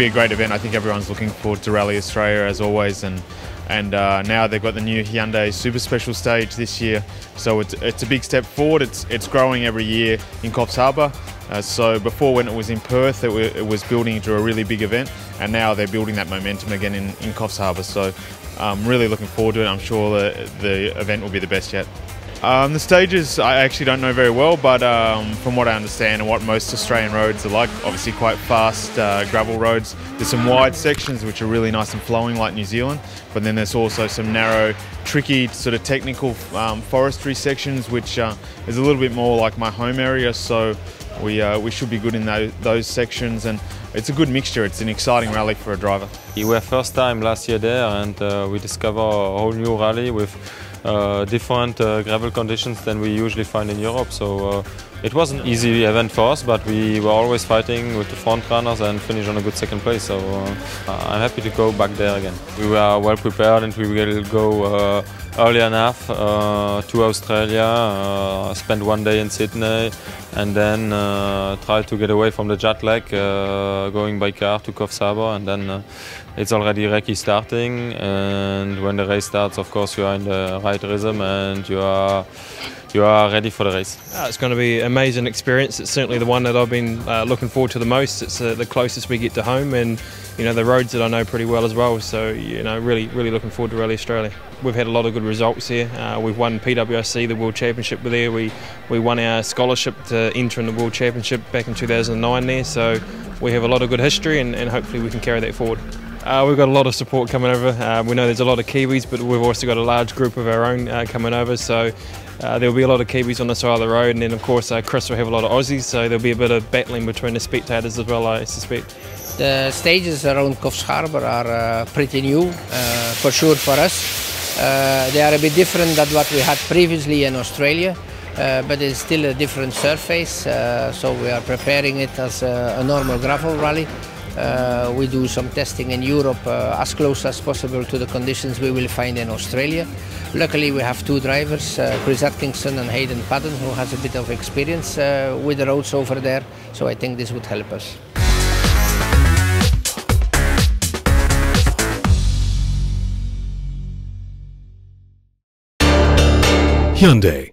be a great event. I think everyone's looking forward to Rally Australia as always, and now they've got the new Hyundai Super Special stage this year, so it's a big step forward. It's growing every year in Coffs Harbour. So before, when it was in Perth, it was building into a really big event, and now they're building that momentum again in Coffs Harbour. So I'm really looking forward to it. I'm sure the event will be the best yet. The stages I actually don't know very well, but from what I understand and what most Australian roads are like, obviously quite fast gravel roads. There's some wide sections which are really nice and flowing like New Zealand, but then there's also some narrow, tricky sort of technical forestry sections which is a little bit more like my home area, so we should be good in those sections, and it's a good mixture. It's an exciting rally for a driver. We were first time last year there, and we discover a whole new rally with different gravel conditions than we usually find in Europe. So it was an easy event for us, but we were always fighting with the front runners and finish on a good second place. So I'm happy to go back there again. We were well prepared, and we will go early enough to Australia, spend one day in Sydney, and then try to get away from the jet lag, going by car to Coffs Harbour, and then it's already recce starting, and when the race starts, of course, you are in the right rhythm and you are ready for the race. It's going to be an amazing experience. It's certainly the one that I've been looking forward to the most. It's the closest we get to home, and the roads that I know pretty well as well. So really looking forward to Rally Australia. We've had a lot of good results here. We've won PWRC, the World Championship there. We won our scholarship to enter in the World Championship back in 2009 there. So we have a lot of good history, and hopefully we can carry that forward. We've got a lot of support coming over. We know there's a lot of Kiwis, but we've also got a large group of our own coming over. So there'll be a lot of Kiwis on the side of the road, and then of course Chris will have a lot of Aussies. So there'll be a bit of battling between the spectators as well, I suspect. The stages around Coffs Harbour are pretty new, for sure for us. They are a bit different than what we had previously in Australia, but it's still a different surface. So we are preparing it as a normal gravel rally. We do some testing in Europe as close as possible to the conditions we will find in Australia. Luckily we have two drivers, Chris Atkinson and Hayden Padden, who has a bit of experience with the roads over there, so I think this would help us. Hyundai.